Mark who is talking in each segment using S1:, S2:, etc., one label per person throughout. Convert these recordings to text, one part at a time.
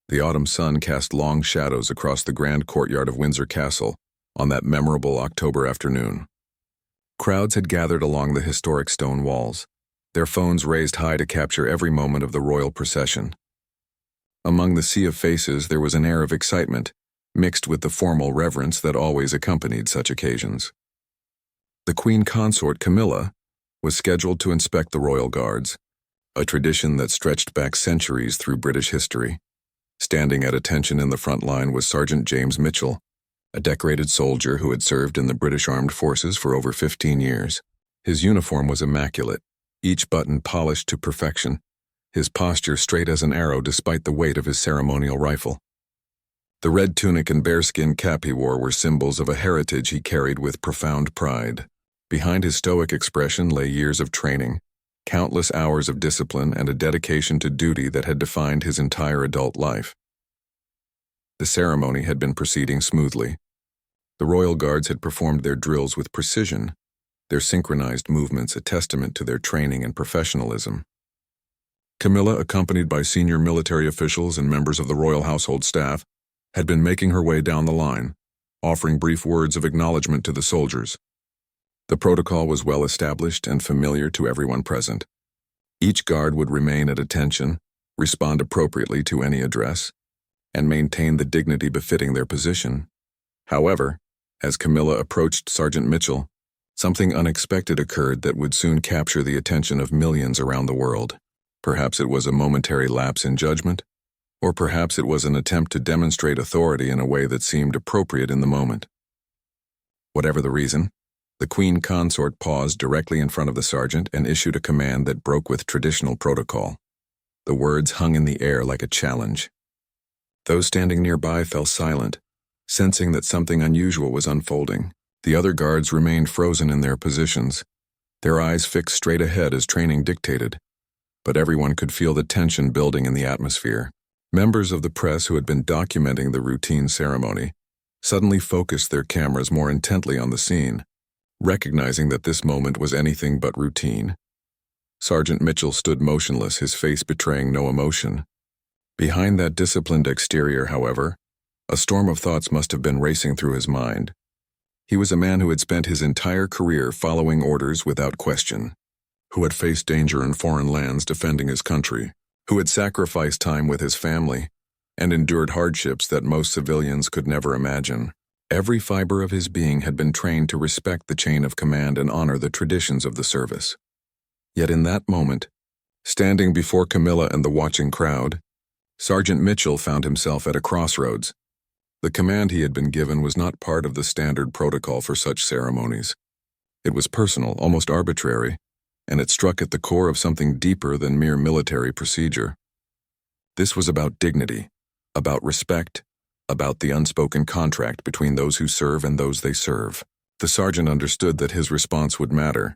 S1: The autumn sun cast long shadows across the grand courtyard of Windsor Castle on that memorable October afternoon. Crowds had gathered along the historic stone walls, their phones raised high to capture every moment of the royal procession. Among the sea of faces there was an air of excitement, mixed with the formal reverence that always accompanied such occasions. The Queen Consort Camilla was scheduled to inspect the royal guards, a tradition that stretched back centuries through British history. Standing at attention in the front line was Sergeant James Mitchell, a decorated soldier who had served in the British Armed Forces for over 15 years. His uniform was immaculate, each button polished to perfection, his posture straight as an arrow despite the weight of his ceremonial rifle. The red tunic and bearskin cap he wore were symbols of a heritage he carried with profound pride. Behind his stoic expression lay years of training, countless hours of discipline, and a dedication to duty that had defined his entire adult life. The ceremony had been proceeding smoothly. The royal guards had performed their drills with precision, their synchronized movements a testament to their training and professionalism. Camilla, accompanied by senior military officials and members of the royal household staff, had been making her way down the line, offering brief words of acknowledgement to the soldiers. The protocol was well established and familiar to everyone present. Each guard would remain at attention, respond appropriately to any address, and maintain the dignity befitting their position. However, as Camilla approached Sergeant Mitchell, something unexpected occurred that would soon capture the attention of millions around the world. Perhaps it was a momentary lapse in judgment, or perhaps it was an attempt to demonstrate authority in a way that seemed appropriate in the moment. Whatever the reason, the Queen Consort paused directly in front of the sergeant and issued a command that broke with traditional protocol. The words hung in the air like a challenge. Those standing nearby fell silent, sensing that something unusual was unfolding. The other guards remained frozen in their positions, their eyes fixed straight ahead as training dictated, but everyone could feel the tension building in the atmosphere. Members of the press who had been documenting the routine ceremony suddenly focused their cameras more intently on the scene, recognizing that this moment was anything but routine. Sergeant Mitchell stood motionless, his face betraying no emotion. Behind that disciplined exterior, however, a storm of thoughts must have been racing through his mind. He was a man who had spent his entire career following orders without question, who had faced danger in foreign lands defending his country, who had sacrificed time with his family and endured hardships that most civilians could never imagine. Every fiber of his being had been trained to respect the chain of command and honor the traditions of the service. Yet in that moment, standing before Camilla and the watching crowd, Sergeant Mitchell found himself at a crossroads. The command he had been given was not part of the standard protocol for such ceremonies. It was personal, almost arbitrary, and it struck at the core of something deeper than mere military procedure. This was about dignity, about respect, about the unspoken contract between those who serve and those they serve. The sergeant understood that his response would matter,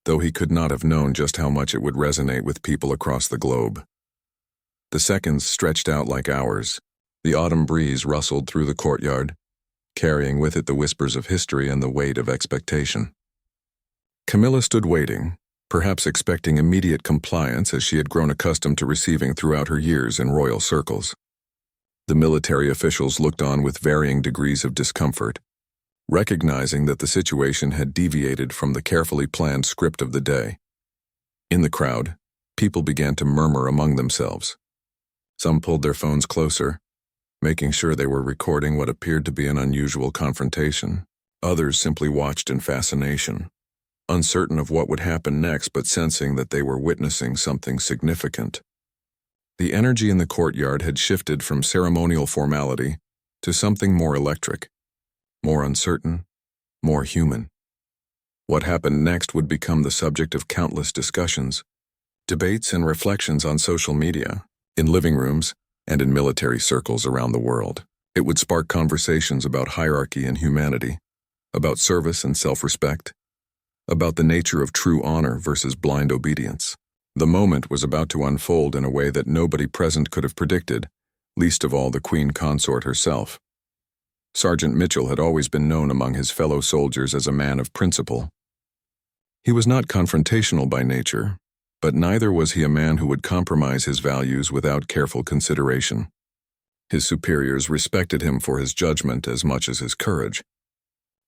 S1: though he could not have known just how much it would resonate with people across the globe. The seconds stretched out like hours. The autumn breeze rustled through the courtyard, carrying with it the whispers of history and the weight of expectation. Camilla stood waiting, perhaps expecting immediate compliance as she had grown accustomed to receiving throughout her years in royal circles. The military officials looked on with varying degrees of discomfort, recognizing that the situation had deviated from the carefully planned script of the day. In the crowd, people began to murmur among themselves. Some pulled their phones closer, making sure they were recording what appeared to be an unusual confrontation. Others simply watched in fascination, uncertain of what would happen next but sensing that they were witnessing something significant. The energy in the courtyard had shifted from ceremonial formality to something more electric, more uncertain, more human. What happened next would become the subject of countless discussions, debates and reflections on social media, in living rooms, and in military circles around the world. It would spark conversations about hierarchy and humanity, about service and self-respect, about the nature of true honor versus blind obedience. The moment was about to unfold in a way that nobody present could have predicted, least of all the Queen Consort herself. Sergeant Mitchell had always been known among his fellow soldiers as a man of principle. He was not confrontational by nature, but neither was he a man who would compromise his values without careful consideration. His superiors respected him for his judgment as much as his courage.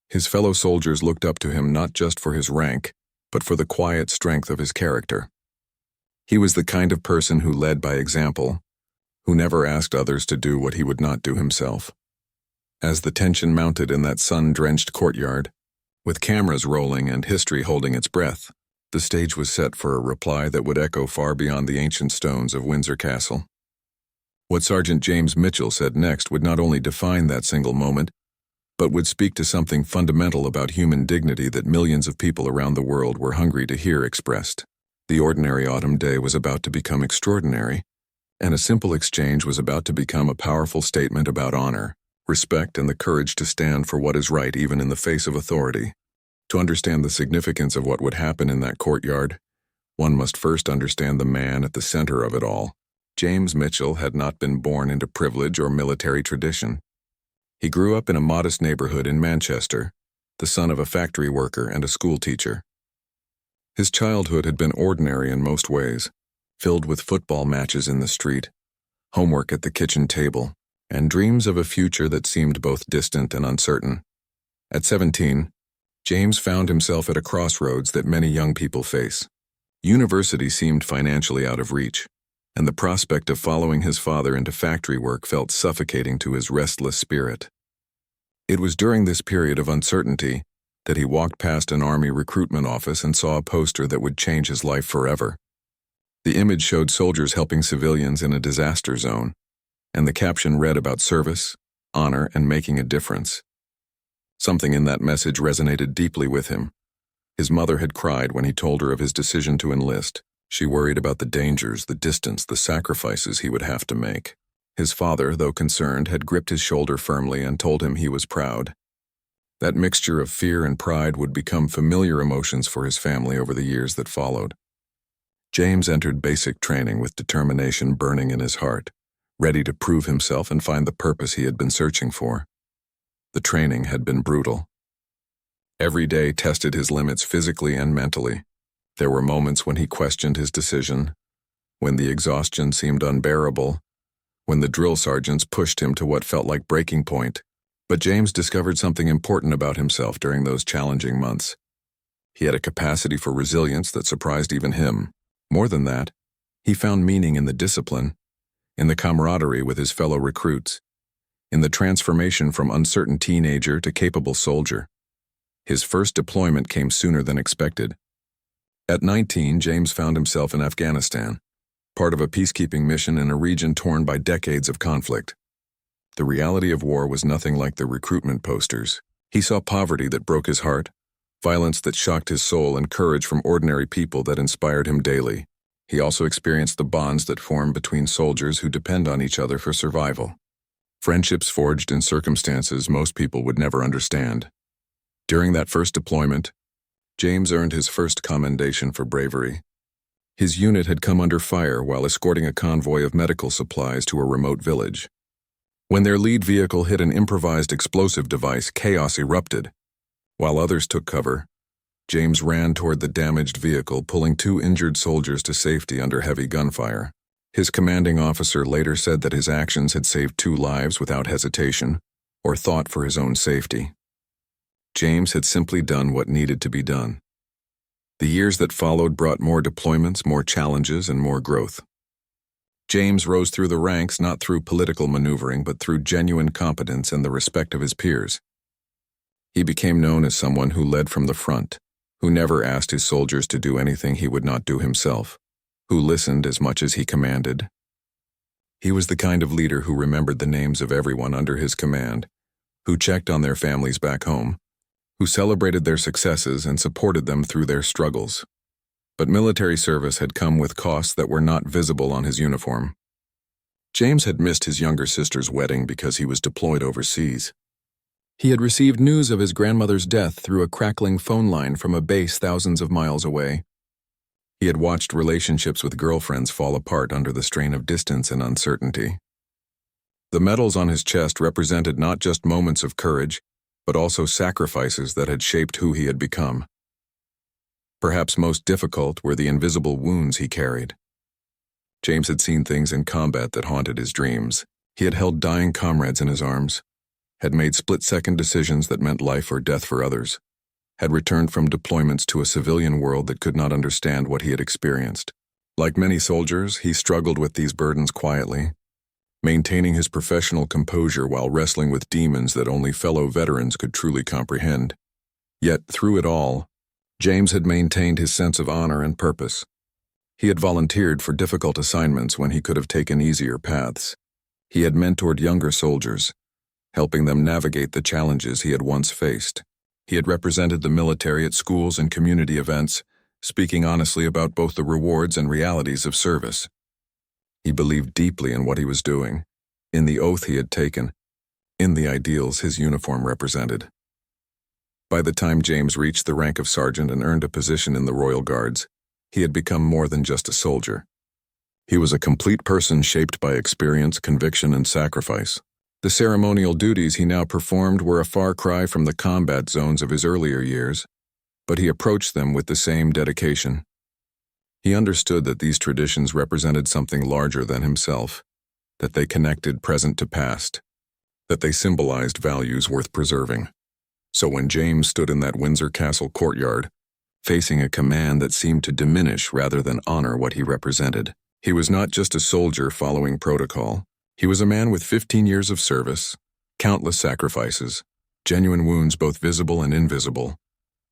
S1: His fellow soldiers looked up to him not just for his rank, but for the quiet strength of his character. He was the kind of person who led by example, who never asked others to do what he would not do himself. As the tension mounted in that sun-drenched courtyard, with cameras rolling and history holding its breath, the stage was set for a reply that would echo far beyond the ancient stones of Windsor Castle. What Sergeant James Mitchell said next would not only define that single moment, but would speak to something fundamental about human dignity that millions of people around the world were hungry to hear expressed. The ordinary autumn day was about to become extraordinary, and a simple exchange was about to become a powerful statement about honor, respect, and the courage to stand for what is right even in the face of authority. To understand the significance of what would happen in that courtyard, one must first understand the man at the center of it all. James Mitchell had not been born into privilege or military tradition. He grew up in a modest neighborhood in Manchester, the son of a factory worker and a school teacher. His childhood had been ordinary in most ways, filled with football matches in the street, homework at the kitchen table, and dreams of a future that seemed both distant and uncertain. At 17, James found himself at a crossroads that many young people face. University seemed financially out of reach, and the prospect of following his father into factory work felt suffocating to his restless spirit. It was during this period of uncertainty that he walked past an army recruitment office and saw a poster that would change his life forever. The image showed soldiers helping civilians in a disaster zone, and the caption read about service, honor, and making a difference. Something in that message resonated deeply with him. His mother had cried when he told her of his decision to enlist. She worried about the dangers, the distance, the sacrifices he would have to make. His father, though concerned, had gripped his shoulder firmly and told him he was proud. That mixture of fear and pride would become familiar emotions for his family over the years that followed. James entered basic training with determination burning in his heart, ready to prove himself and find the purpose he had been searching for. The training had been brutal. Every day tested his limits physically and mentally. There were moments when he questioned his decision, when the exhaustion seemed unbearable, when the drill sergeants pushed him to what felt like breaking point. But James discovered something important about himself during those challenging months. He had a capacity for resilience that surprised even him. More than that, he found meaning in the discipline, in the camaraderie with his fellow recruits, in the transformation from uncertain teenager to capable soldier. His first deployment came sooner than expected. At 19, James found himself in Afghanistan, part of a peacekeeping mission in a region torn by decades of conflict. The reality of war was nothing like the recruitment posters. He saw poverty that broke his heart, violence that shocked his soul, and courage from ordinary people that inspired him daily. He also experienced the bonds that form between soldiers who depend on each other for survival. Friendships forged in circumstances most people would never understand. During that first deployment, James earned his first commendation for bravery. His unit had come under fire while escorting a convoy of medical supplies to a remote village. When their lead vehicle hit an improvised explosive device, chaos erupted. While others took cover, James ran toward the damaged vehicle, pulling 2 injured soldiers to safety under heavy gunfire. His commanding officer later said that his actions had saved 2 lives without hesitation or thought for his own safety. James had simply done what needed to be done. The years that followed brought more deployments, more challenges, and more growth. James rose through the ranks not through political maneuvering, but through genuine competence and the respect of his peers. He became known as someone who led from the front, who never asked his soldiers to do anything he would not do himself, who listened as much as he commanded. He was the kind of leader who remembered the names of everyone under his command, who checked on their families back home, who celebrated their successes and supported them through their struggles. But military service had come with costs that were not visible on his uniform. James had missed his younger sister's wedding because he was deployed overseas. He had received news of his grandmother's death through a crackling phone line from a base thousands of miles away. He had watched relationships with girlfriends fall apart under the strain of distance and uncertainty. The medals on his chest represented not just moments of courage, but also sacrifices that had shaped who he had become. Perhaps most difficult were the invisible wounds he carried. James had seen things in combat that haunted his dreams. He had held dying comrades in his arms, had made split-second decisions that meant life or death for others, had returned from deployments to a civilian world that could not understand what he had experienced. Like many soldiers, he struggled with these burdens quietly, maintaining his professional composure while wrestling with demons that only fellow veterans could truly comprehend. Yet, through it all, James had maintained his sense of honor and purpose. He had volunteered for difficult assignments when he could have taken easier paths. He had mentored younger soldiers, helping them navigate the challenges he had once faced. He had represented the military at schools and community events, speaking honestly about both the rewards and realities of service. He believed deeply in what he was doing, in the oath he had taken, in the ideals his uniform represented. By the time James reached the rank of sergeant and earned a position in the Royal Guards, he had become more than just a soldier. He was a complete person shaped by experience, conviction, and sacrifice. The ceremonial duties he now performed were a far cry from the combat zones of his earlier years, but he approached them with the same dedication. He understood that these traditions represented something larger than himself, that they connected present to past, that they symbolized values worth preserving. So when James stood in that Windsor Castle courtyard, facing a command that seemed to diminish rather than honor what he represented, he was not just a soldier following protocol. He was a man with 15 years of service, countless sacrifices, genuine wounds both visible and invisible,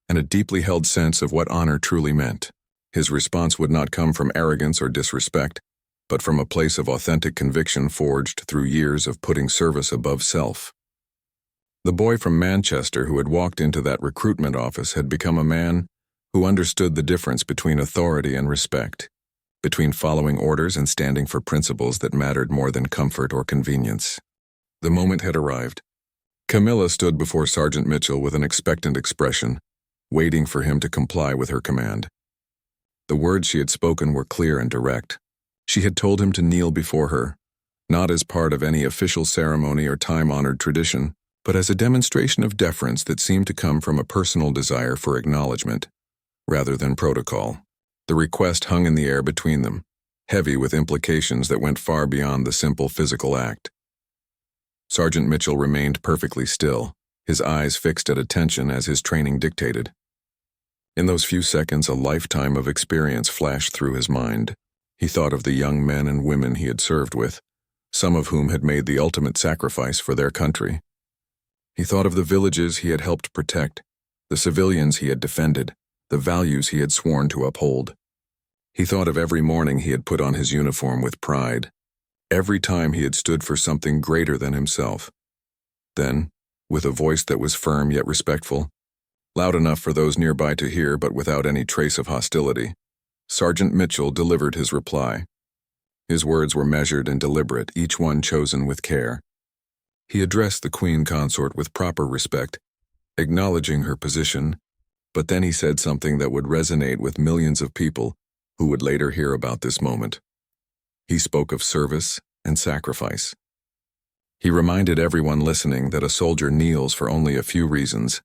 S1: and a deeply held sense of what honor truly meant. His response would not come from arrogance or disrespect, but from a place of authentic conviction forged through years of putting service above self. The boy from Manchester who had walked into that recruitment office had become a man who understood the difference between authority and respect, between following orders and standing for principles that mattered more than comfort or convenience. The moment had arrived. Camilla stood before Sergeant Mitchell with an expectant expression, waiting for him to comply with her command. The words she had spoken were clear and direct. She had told him to kneel before her, not as part of any official ceremony or time-honored tradition, but as a demonstration of deference that seemed to come from a personal desire for acknowledgement, rather than protocol. The request hung in the air between them, heavy with implications that went far beyond the simple physical act. Sergeant Mitchell remained perfectly still, his eyes fixed at attention as his training dictated. In those few seconds, a lifetime of experience flashed through his mind. He thought of the young men and women he had served with, some of whom had made the ultimate sacrifice for their country. He thought of the villages he had helped protect, the civilians he had defended, the values he had sworn to uphold. He thought of every morning he had put on his uniform with pride, every time he had stood for something greater than himself. Then, with a voice that was firm yet respectful, loud enough for those nearby to hear but without any trace of hostility, Sergeant Mitchell delivered his reply. His words were measured and deliberate, each one chosen with care. He addressed the Queen Consort with proper respect, acknowledging her position, but then he said something that would resonate with millions of people who would later hear about this moment. He spoke of service and sacrifice. He reminded everyone listening that a soldier kneels for only a few reasons,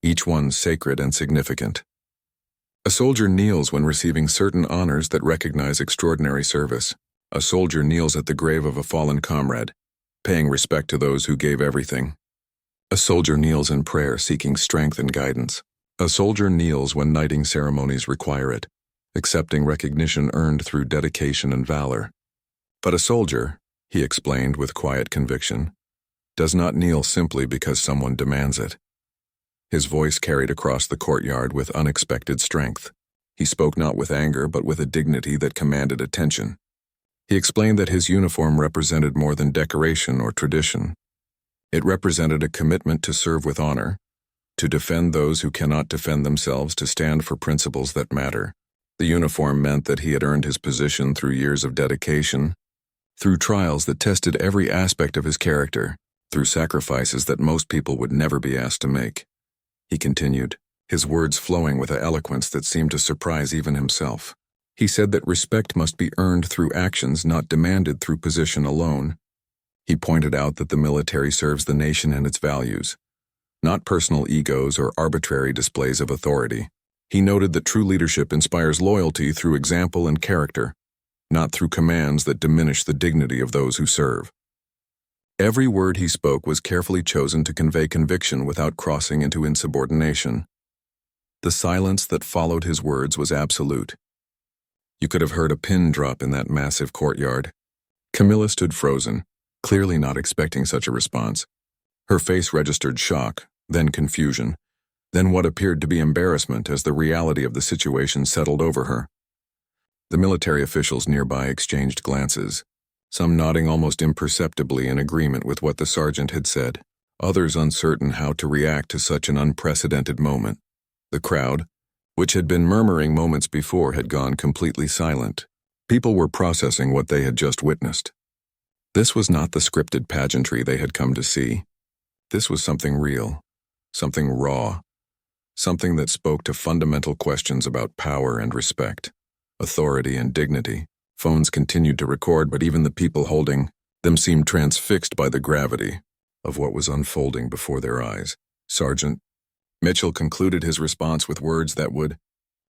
S1: each one sacred and significant. A soldier kneels when receiving certain honors that recognize extraordinary service. A soldier kneels at the grave of a fallen comrade, paying respect to those who gave everything. A soldier kneels in prayer, seeking strength and guidance. A soldier kneels when knighting ceremonies require it, accepting recognition earned through dedication and valor. But a soldier, he explained with quiet conviction, does not kneel simply because someone demands it. His voice carried across the courtyard with unexpected strength. He spoke not with anger but with a dignity that commanded attention. He explained that his uniform represented more than decoration or tradition. It represented a commitment to serve with honor, to defend those who cannot defend themselves, to stand for principles that matter. The uniform meant that he had earned his position through years of dedication, through trials that tested every aspect of his character, through sacrifices that most people would never be asked to make. He continued, his words flowing with an eloquence that seemed to surprise even himself. He said that respect must be earned through actions, not demanded through position alone. He pointed out that the military serves the nation and its values, not personal egos or arbitrary displays of authority. He noted that true leadership inspires loyalty through example and character, not through commands that diminish the dignity of those who serve. Every word he spoke was carefully chosen to convey conviction without crossing into insubordination. The silence that followed his words was absolute. You could have heard a pin drop in that massive courtyard. Camilla stood frozen, clearly not expecting such a response. Her face registered shock, then confusion, then what appeared to be embarrassment as the reality of the situation settled over her. The military officials nearby exchanged glances, some nodding almost imperceptibly in agreement with what the sergeant had said, others uncertain how to react to such an unprecedented moment. The crowd, which had been murmuring moments before, had gone completely silent. People were processing what they had just witnessed. This was not the scripted pageantry they had come to see. This was something real, something raw, something that spoke to fundamental questions about power and respect, authority and dignity. Phones continued to record, but even the people holding them seemed transfixed by the gravity of what was unfolding before their eyes. Sergeant Mitchell concluded his response with words that would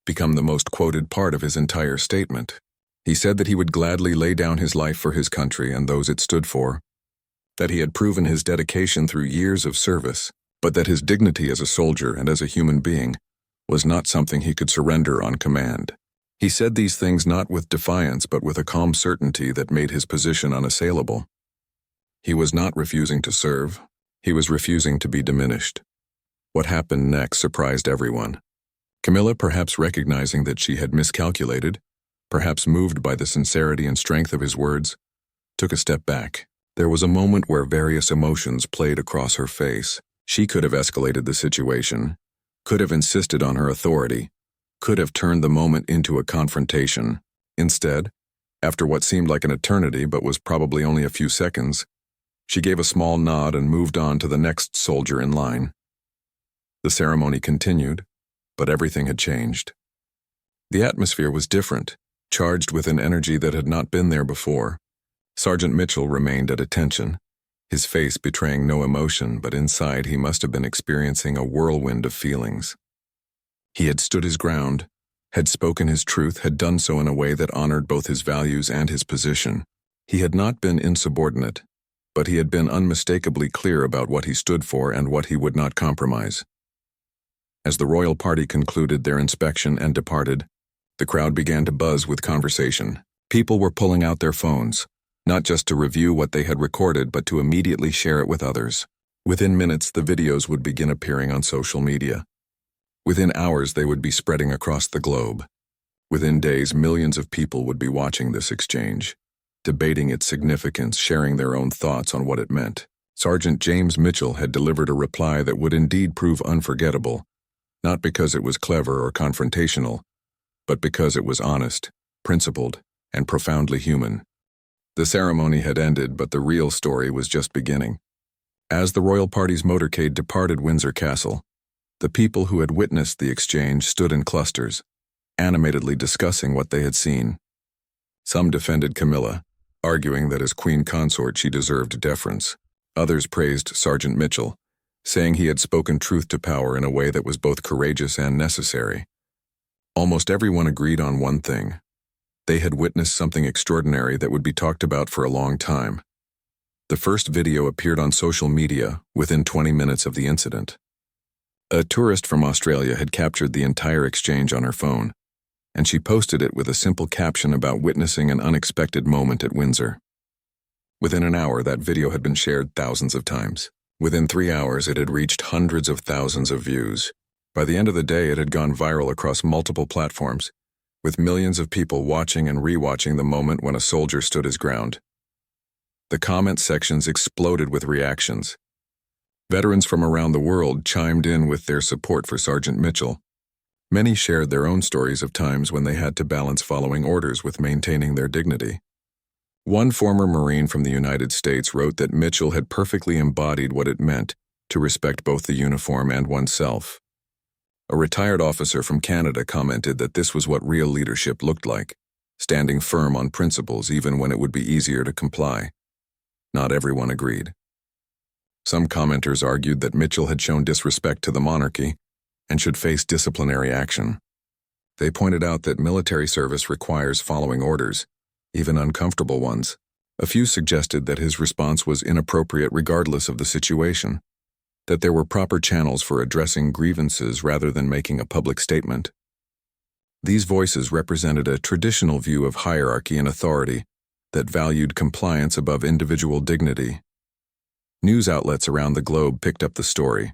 S1: become the most quoted part of his entire statement. He said that he would gladly lay down his life for his country and those it stood for, that he had proven his dedication through years of service, but that his dignity as a soldier and as a human being was not something he could surrender on command. He said these things not with defiance but with a calm certainty that made his position unassailable. He was not refusing to serve, he was refusing to be diminished. What happened next surprised everyone. Camilla, perhaps recognizing that she had miscalculated, perhaps moved by the sincerity and strength of his words, took a step back. There was a moment where various emotions played across her face. She could have escalated the situation, could have insisted on her authority, could have turned the moment into a confrontation. Instead, after what seemed like an eternity but was probably only a few seconds, she gave a small nod and moved on to the next soldier in line. The ceremony continued, but everything had changed. The atmosphere was different, charged with an energy that had not been there before. Sergeant Mitchell remained at attention, his face betraying no emotion, but inside he must have been experiencing a whirlwind of feelings. He had stood his ground, had spoken his truth, had done so in a way that honored both his values and his position. He had not been insubordinate, but he had been unmistakably clear about what he stood for and what he would not compromise. As the royal party concluded their inspection and departed, the crowd began to buzz with conversation. People were pulling out their phones, not just to review what they had recorded, but to immediately share it with others. Within minutes, the videos would begin appearing on social media. Within hours, they would be spreading across the globe. Within days, millions of people would be watching this exchange, debating its significance, sharing their own thoughts on what it meant. Sergeant James Mitchell had delivered a reply that would indeed prove unforgettable, not because it was clever or confrontational, but because it was honest, principled, and profoundly human. The ceremony had ended, but the real story was just beginning. As the royal party's motorcade departed Windsor Castle, the people who had witnessed the exchange stood in clusters, animatedly discussing what they had seen. Some defended Camilla, arguing that as queen consort she deserved deference. Others praised Sergeant Mitchell, saying he had spoken truth to power in a way that was both courageous and necessary. Almost everyone agreed on one thing. They had witnessed something extraordinary that would be talked about for a long time. The first video appeared on social media within 20 minutes of the incident. A tourist from Australia had captured the entire exchange on her phone, and she posted it with a simple caption about witnessing an unexpected moment at Windsor. Within an hour, that video had been shared thousands of times. Within 3 hours, it had reached hundreds of thousands of views. By the end of the day, it had gone viral across multiple platforms, with millions of people watching and rewatching the moment when a soldier stood his ground. The comment sections exploded with reactions. Veterans from around the world chimed in with their support for Sergeant Mitchell. Many shared their own stories of times when they had to balance following orders with maintaining their dignity. One former Marine from the United States wrote that Mitchell had perfectly embodied what it meant to respect both the uniform and oneself. A retired officer from Canada commented that this was what real leadership looked like, standing firm on principles even when it would be easier to comply. Not everyone agreed. Some commenters argued that Mitchell had shown disrespect to the monarchy and should face disciplinary action. They pointed out that military service requires following orders, even uncomfortable ones. A few suggested that his response was inappropriate regardless of the situation, that there were proper channels for addressing grievances rather than making a public statement. These voices represented a traditional view of hierarchy and authority that valued compliance above individual dignity. News outlets around the globe picked up the story.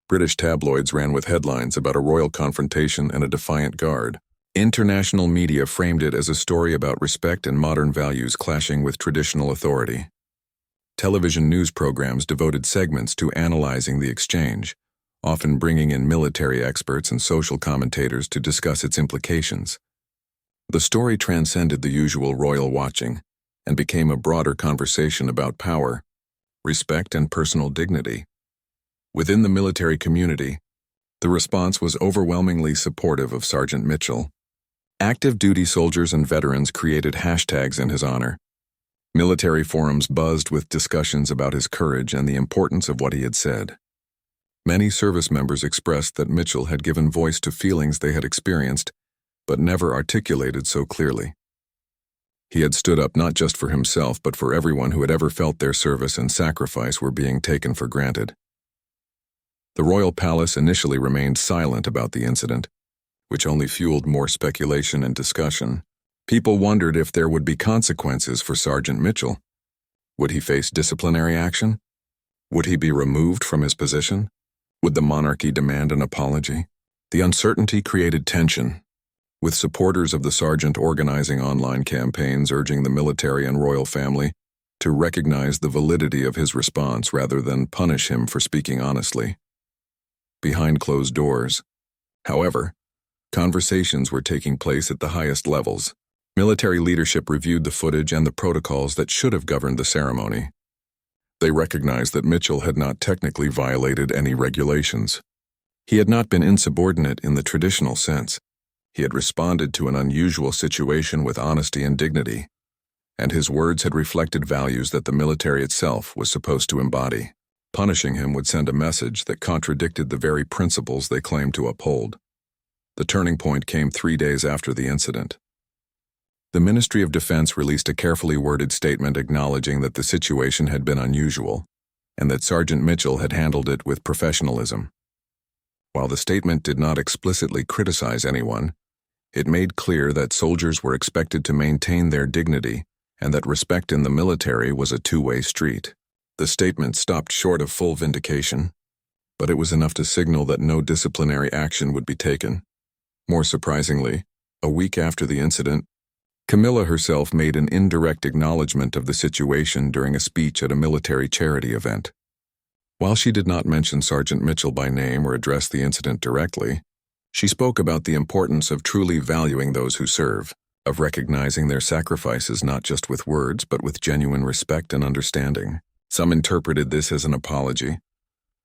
S1: British tabloids ran with headlines about a royal confrontation and a defiant guard. International media framed it as a story about respect and modern values clashing with traditional authority. Television news programs devoted segments to analyzing the exchange, often bringing in military experts and social commentators to discuss its implications. The story transcended the usual royal watching and became a broader conversation about power, respect, and personal dignity. Within the military community, the response was overwhelmingly supportive of Sergeant Mitchell. Active duty soldiers and veterans created hashtags in his honor. Military forums buzzed with discussions about his courage and the importance of what he had said. Many service members expressed that Mitchell had given voice to feelings they had experienced, but never articulated so clearly. He had stood up not just for himself, but for everyone who had ever felt their service and sacrifice were being taken for granted. The royal palace initially remained silent about the incident, which only fueled more speculation and discussion. People wondered if there would be consequences for Sergeant Mitchell. Would he face disciplinary action? Would he be removed from his position? Would the monarchy demand an apology? The uncertainty created tension, with supporters of the sergeant organizing online campaigns urging the military and royal family to recognize the validity of his response rather than punish him for speaking honestly. Behind closed doors, however, conversations were taking place at the highest levels. Military leadership reviewed the footage and the protocols that should have governed the ceremony. They recognized that Mitchell had not technically violated any regulations. He had not been insubordinate in the traditional sense. He had responded to an unusual situation with honesty and dignity, and his words had reflected values that the military itself was supposed to embody. Punishing him would send a message that contradicted the very principles they claimed to uphold. The turning point came 3 days after the incident. The Ministry of Defense released a carefully worded statement acknowledging that the situation had been unusual, and that Sergeant Mitchell had handled it with professionalism. While the statement did not explicitly criticize anyone, it made clear that soldiers were expected to maintain their dignity and that respect in the military was a two-way street. The statement stopped short of full vindication, but it was enough to signal that no disciplinary action would be taken. More surprisingly, a week after the incident, Camilla herself made an indirect acknowledgement of the situation during a speech at a military charity event. While she did not mention Sergeant Mitchell by name or address the incident directly, she spoke about the importance of truly valuing those who serve, of recognizing their sacrifices not just with words but with genuine respect and understanding. Some interpreted this as an apology,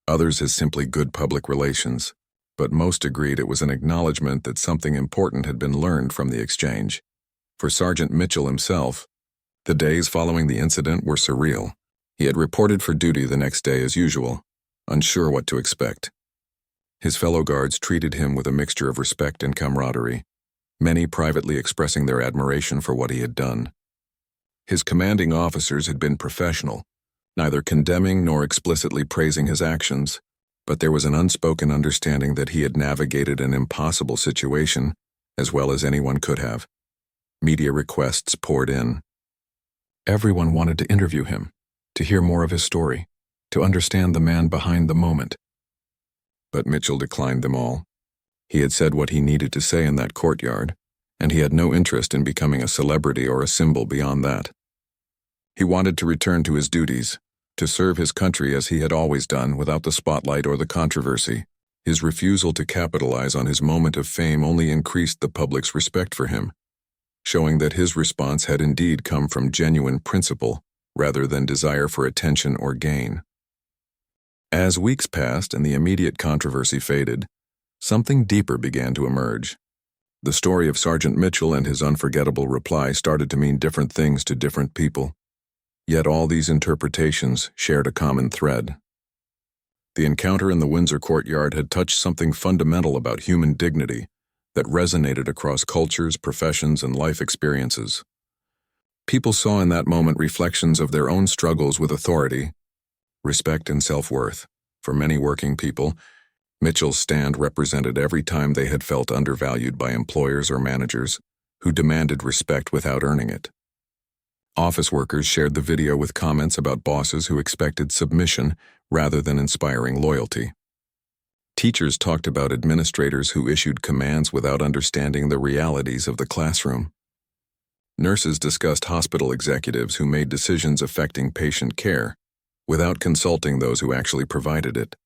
S1: others as simply good public relations, but most agreed it was an acknowledgement that something important had been learned from the exchange. For Sergeant Mitchell himself, the days following the incident were surreal. He had reported for duty the next day as usual, unsure what to expect. His fellow guards treated him with a mixture of respect and camaraderie, many privately expressing their admiration for what he had done. His commanding officers had been professional, neither condemning nor explicitly praising his actions, but there was an unspoken understanding that he had navigated an impossible situation as well as anyone could have. Media requests poured in. Everyone wanted to interview him, to hear more of his story, to understand the man behind the moment. But Mitchell declined them all. He had said what he needed to say in that courtyard, and he had no interest in becoming a celebrity or a symbol beyond that. He wanted to return to his duties, to serve his country as he had always done without the spotlight or the controversy. His refusal to capitalize on his moment of fame only increased the public's respect for him, showing that his response had indeed come from genuine principle rather than desire for attention or gain. As weeks passed and the immediate controversy faded, something deeper began to emerge. The story of Sergeant Mitchell and his unforgettable reply started to mean different things to different people. Yet all these interpretations shared a common thread. The encounter in the Windsor courtyard had touched something fundamental about human dignity that resonated across cultures, professions, and life experiences. People saw in that moment reflections of their own struggles with authority, respect, and self-worth. For many working people, Mitchell's stand represented every time they had felt undervalued by employers or managers who demanded respect without earning it. Office workers shared the video with comments about bosses who expected submission rather than inspiring loyalty. Teachers talked about administrators who issued commands without understanding the realities of the classroom. Nurses discussed hospital executives who made decisions affecting patient care without consulting those who actually provided it.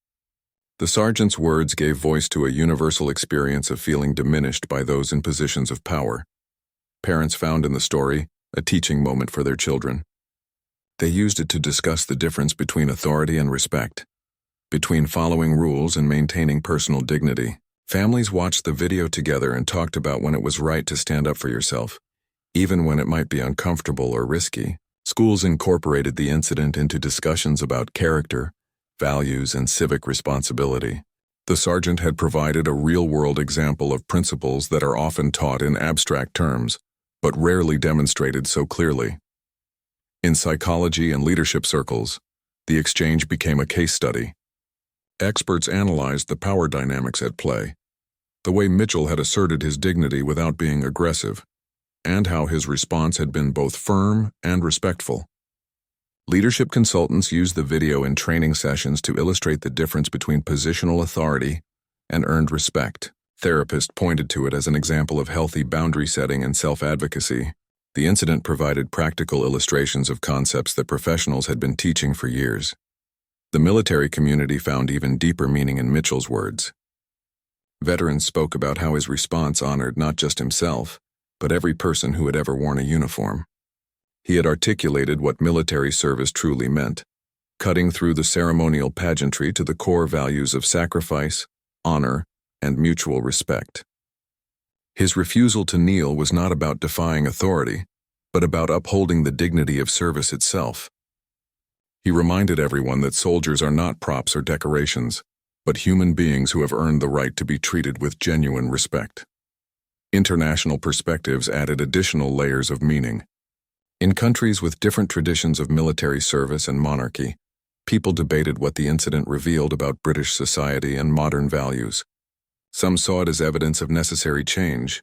S1: The sergeant's words gave voice to a universal experience of feeling diminished by those in positions of power. Parents found in the story a teaching moment for their children. They used it to discuss the difference between authority and respect, between following rules and maintaining personal dignity. Families watched the video together and talked about when it was right to stand up for yourself, even when it might be uncomfortable or risky. Schools incorporated the incident into discussions about character, values, and civic responsibility. The sergeant had provided a real-world example of principles that are often taught in abstract terms, but rarely demonstrated so clearly. In psychology and leadership circles, the exchange became a case study. Experts analyzed the power dynamics at play, the way Mitchell had asserted his dignity without being aggressive, and how his response had been both firm and respectful. Leadership consultants used the video in training sessions to illustrate the difference between positional authority and earned respect. Therapists pointed to it as an example of healthy boundary setting and self-advocacy. The incident provided practical illustrations of concepts that professionals had been teaching for years. The military community found even deeper meaning in Mitchell's words. Veterans spoke about how his response honored not just himself, but every person who had ever worn a uniform. He had articulated what military service truly meant, cutting through the ceremonial pageantry to the core values of sacrifice, honor, and mutual respect. His refusal to kneel was not about defying authority, but about upholding the dignity of service itself. He reminded everyone that soldiers are not props or decorations, but human beings who have earned the right to be treated with genuine respect. International perspectives added additional layers of meaning. In countries with different traditions of military service and monarchy, people debated what the incident revealed about British society and modern values. Some saw it as evidence of necessary change,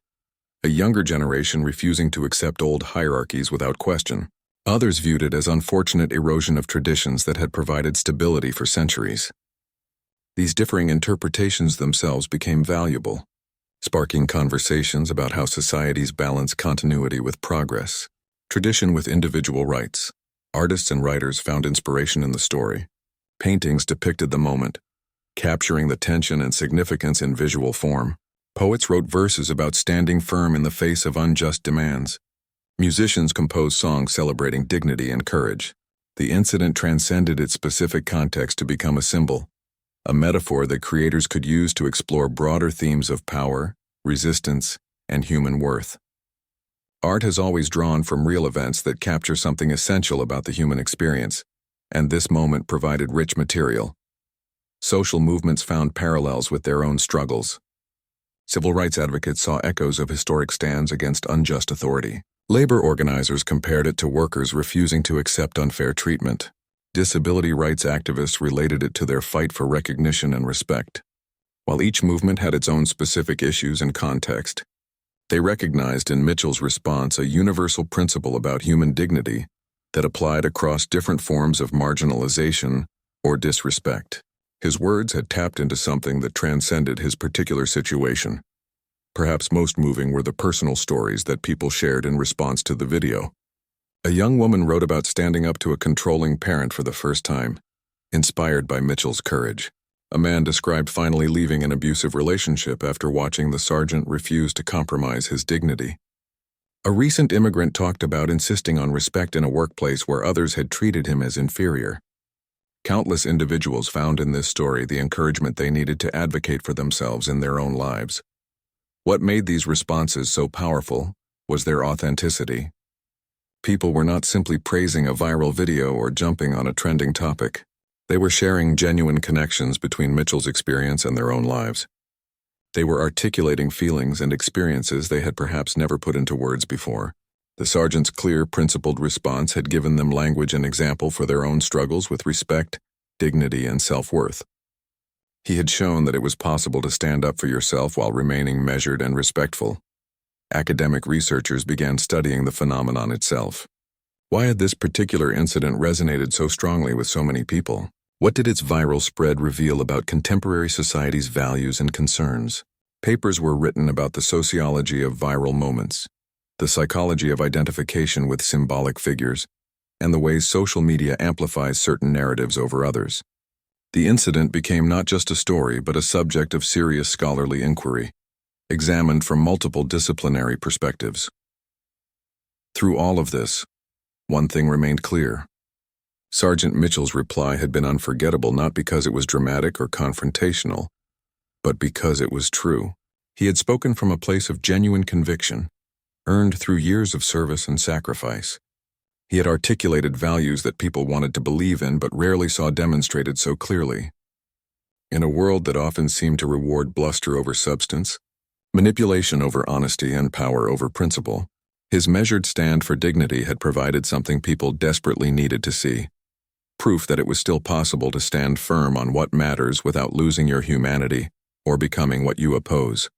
S1: a younger generation refusing to accept old hierarchies without question. Others viewed it as unfortunate erosion of traditions that had provided stability for centuries. These differing interpretations themselves became valuable, sparking conversations about how societies balance continuity with progress, tradition with individual rights. Artists and writers found inspiration in the story. Paintings depicted the moment, capturing the tension and significance in visual form. Poets wrote verses about standing firm in the face of unjust demands. Musicians composed songs celebrating dignity and courage. The incident transcended its specific context to become a symbol, a metaphor that creators could use to explore broader themes of power, resistance, and human worth. Art has always drawn from real events that capture something essential about the human experience, and this moment provided rich material. Social movements found parallels with their own struggles. Civil rights advocates saw echoes of historic stands against unjust authority. Labor organizers compared it to workers refusing to accept unfair treatment. Disability rights activists related it to their fight for recognition and respect. While each movement had its own specific issues and context, they recognized in Mitchell's response a universal principle about human dignity that applied across different forms of marginalization or disrespect. His words had tapped into something that transcended his particular situation. Perhaps most moving were the personal stories that people shared in response to the video. A young woman wrote about standing up to a controlling parent for the first time, inspired by Mitchell's courage. A man described finally leaving an abusive relationship after watching the sergeant refuse to compromise his dignity. A recent immigrant talked about insisting on respect in a workplace where others had treated him as inferior. Countless individuals found in this story the encouragement they needed to advocate for themselves in their own lives. What made these responses so powerful was their authenticity. People were not simply praising a viral video or jumping on a trending topic. They were sharing genuine connections between Mitchell's experience and their own lives. They were articulating feelings and experiences they had perhaps never put into words before. The sergeant's clear, principled response had given them language and example for their own struggles with respect, dignity, and self-worth. He had shown that it was possible to stand up for yourself while remaining measured and respectful. Academic researchers began studying the phenomenon itself. Why had this particular incident resonated so strongly with so many people? What did its viral spread reveal about contemporary society's values and concerns? Papers were written about the sociology of viral moments, the psychology of identification with symbolic figures, and the ways social media amplifies certain narratives over others. The incident became not just a story but a subject of serious scholarly inquiry, examined from multiple disciplinary perspectives. Through all of this, one thing remained clear. Sergeant Mitchell's reply had been unforgettable not because it was dramatic or confrontational, but because it was true. He had spoken from a place of genuine conviction, earned through years of service and sacrifice. He had articulated values that people wanted to believe in but rarely saw demonstrated so clearly. In a world that often seemed to reward bluster over substance, manipulation over honesty, and power over principle, his measured stand for dignity had provided something people desperately needed to see. Proof that it was still possible to stand firm on what matters without losing your humanity or becoming what you oppose.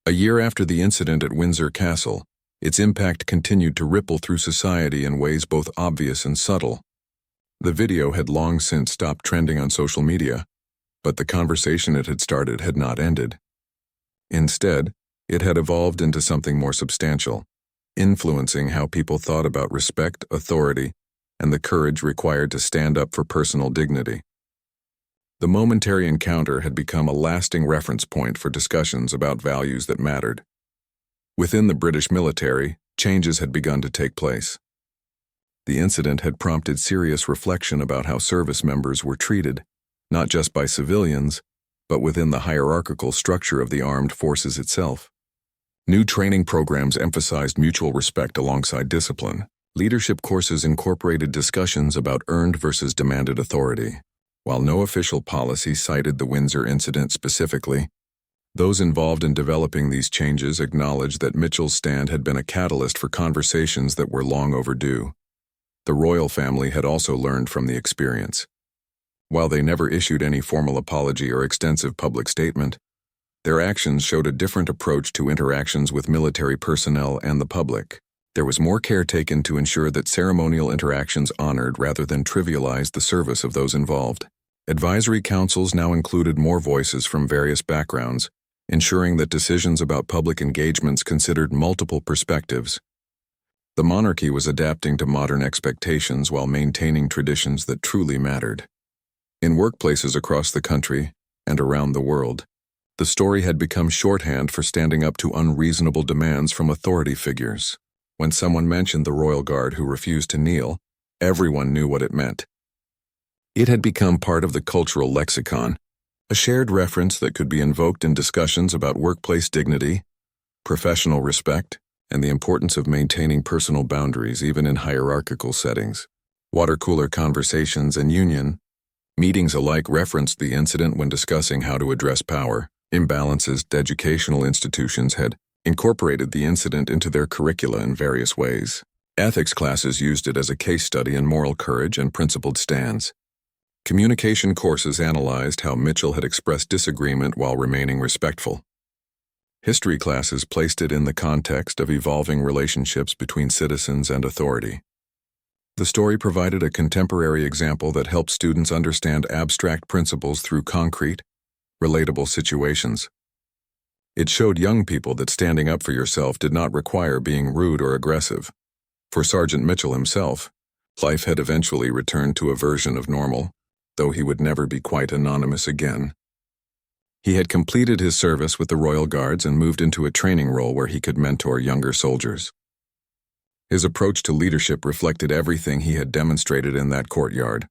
S1: A year after the incident at Windsor Castle, its impact continued to ripple through society in ways both obvious and subtle. The video had long since stopped trending on social media, but the conversation it had started had not ended. Instead, it had evolved into something more substantial, influencing how people thought about respect, authority, and the courage required to stand up for personal dignity. The momentary encounter had become a lasting reference point for discussions about values that mattered. Within the British military, changes had begun to take place. The incident had prompted serious reflection about how service members were treated, not just by civilians, but within the hierarchical structure of the armed forces itself. New training programs emphasized mutual respect alongside discipline. Leadership courses incorporated discussions about earned versus demanded authority. While no official policy cited the Windsor incident specifically, those involved in developing these changes acknowledged that Mitchell's stand had been a catalyst for conversations that were long overdue. The royal family had also learned from the experience. While they never issued any formal apology or extensive public statement, their actions showed a different approach to interactions with military personnel and the public. There was more care taken to ensure that ceremonial interactions honored rather than trivialized the service of those involved. Advisory councils now included more voices from various backgrounds, ensuring that decisions about public engagements considered multiple perspectives. The monarchy was adapting to modern expectations while maintaining traditions that truly mattered. In workplaces across the country and around the world, the story had become shorthand for standing up to unreasonable demands from authority figures. When someone mentioned the royal guard who refused to kneel, everyone knew what it meant. It had become part of the cultural lexicon, a shared reference that could be invoked in discussions about workplace dignity, professional respect, and the importance of maintaining personal boundaries even in hierarchical settings. Water cooler conversations and union meetings alike referenced the incident when discussing how to address power imbalances. Educational institutions had incorporated the incident into their curricula in various ways. Ethics classes used it as a case study in moral courage and principled stands. Communication courses analyzed how Mitchell had expressed disagreement while remaining respectful. History classes placed it in the context of evolving relationships between citizens and authority. The story provided a contemporary example that helped students understand abstract principles through concrete, relatable situations. It showed young people that standing up for yourself did not require being rude or aggressive. For Sergeant Mitchell himself, life had eventually returned to a version of normal, though he would never be quite anonymous again. He had completed his service with the Royal Guards and moved into a training role where he could mentor younger soldiers. His approach to leadership reflected everything he had demonstrated in that courtyard: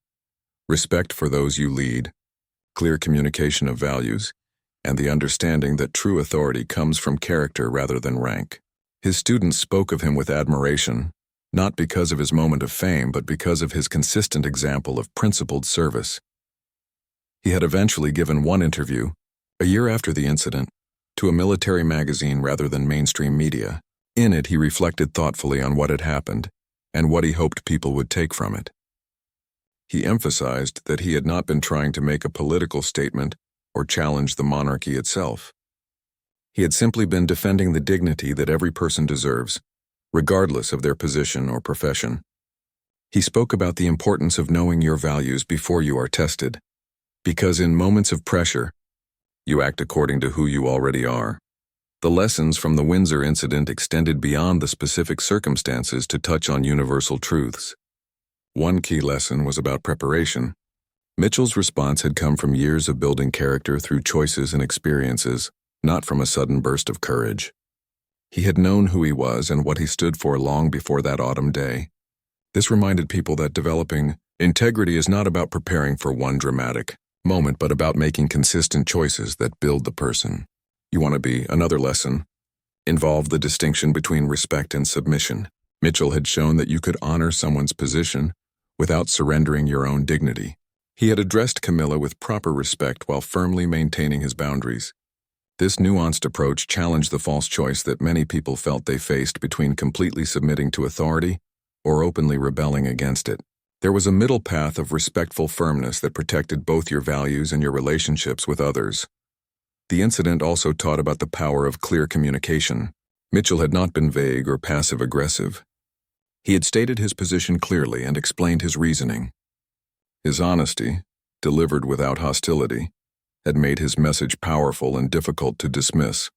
S1: respect for those you lead, clear communication of values, and the understanding that true authority comes from character rather than rank. His students spoke of him with admiration, not because of his moment of fame, but because of his consistent example of principled service. He had eventually given one interview, a year after the incident, to a military magazine rather than mainstream media. In it, he reflected thoughtfully on what had happened and what he hoped people would take from it. He emphasized that he had not been trying to make a political statement or challenge the monarchy itself. He had simply been defending the dignity that every person deserves, regardless of their position or profession. He spoke about the importance of knowing your values before you are tested, because in moments of pressure, you act according to who you already are. The lessons from the Windsor incident extended beyond the specific circumstances to touch on universal truths. One key lesson was about preparation. Mitchell's response had come from years of building character through choices and experiences, not from a sudden burst of courage. He had known who he was and what he stood for long before that autumn day. This reminded people that developing integrity is not about preparing for one dramatic moment, but about making consistent choices that build the person you want to be. Another lesson involved the distinction between respect and submission. Mitchell had shown that you could honor someone's position without surrendering your own dignity. He had addressed Camilla with proper respect while firmly maintaining his boundaries. This nuanced approach challenged the false choice that many people felt they faced between completely submitting to authority or openly rebelling against it. There was a middle path of respectful firmness that protected both your values and your relationships with others. The incident also taught about the power of clear communication. Mitchell had not been vague or passive-aggressive. He had stated his position clearly and explained his reasoning. His honesty, delivered without hostility, had made his message powerful and difficult to dismiss.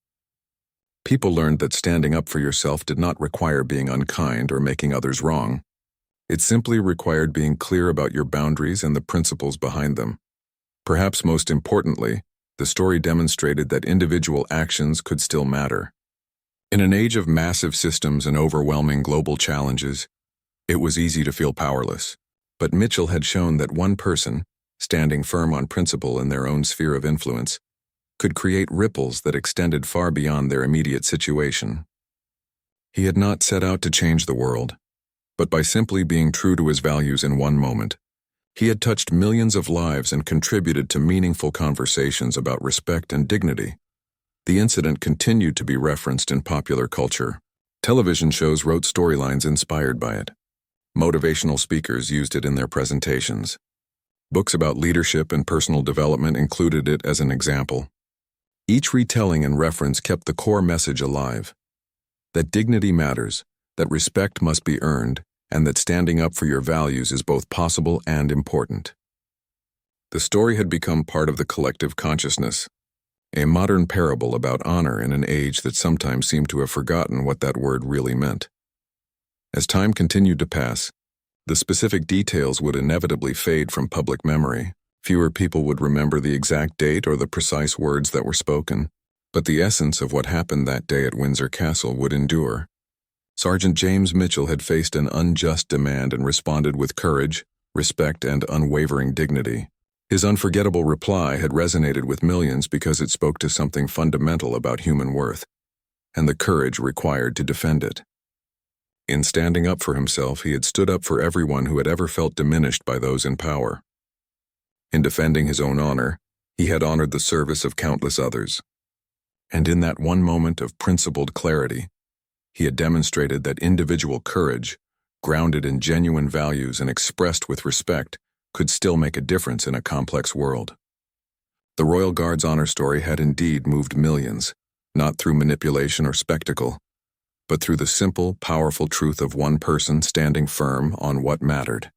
S1: People learned that standing up for yourself did not require being unkind or making others wrong. It simply required being clear about your boundaries and the principles behind them. Perhaps most importantly, the story demonstrated that individual actions could still matter. In an age of massive systems and overwhelming global challenges, it was easy to feel powerless. But Mitchell had shown that one person, standing firm on principle in their own sphere of influence, could create ripples that extended far beyond their immediate situation. He had not set out to change the world, but by simply being true to his values in one moment, he had touched millions of lives and contributed to meaningful conversations about respect and dignity. The incident continued to be referenced in popular culture. Television shows wrote storylines inspired by it. Motivational speakers used it in their presentations. Books about leadership and personal development included it as an example. Each retelling and reference kept the core message alive: that dignity matters, that respect must be earned, and that standing up for your values is both possible and important. The story had become part of the collective consciousness, a modern parable about honor in an age that sometimes seemed to have forgotten what that word really meant. As time continued to pass, the specific details would inevitably fade from public memory. Fewer people would remember the exact date or the precise words that were spoken, but the essence of what happened that day at Windsor Castle would endure. Sergeant James Mitchell had faced an unjust demand and responded with courage, respect, and unwavering dignity. His unforgettable reply had resonated with millions because it spoke to something fundamental about human worth, and the courage required to defend it. In standing up for himself, he had stood up for everyone who had ever felt diminished by those in power. In defending his own honor, he had honored the service of countless others. And in that one moment of principled clarity, he had demonstrated that individual courage, grounded in genuine values and expressed with respect, could still make a difference in a complex world. The Royal Guard's honor story had indeed moved millions, not through manipulation or spectacle, but through the simple, powerful truth of one person standing firm on what mattered.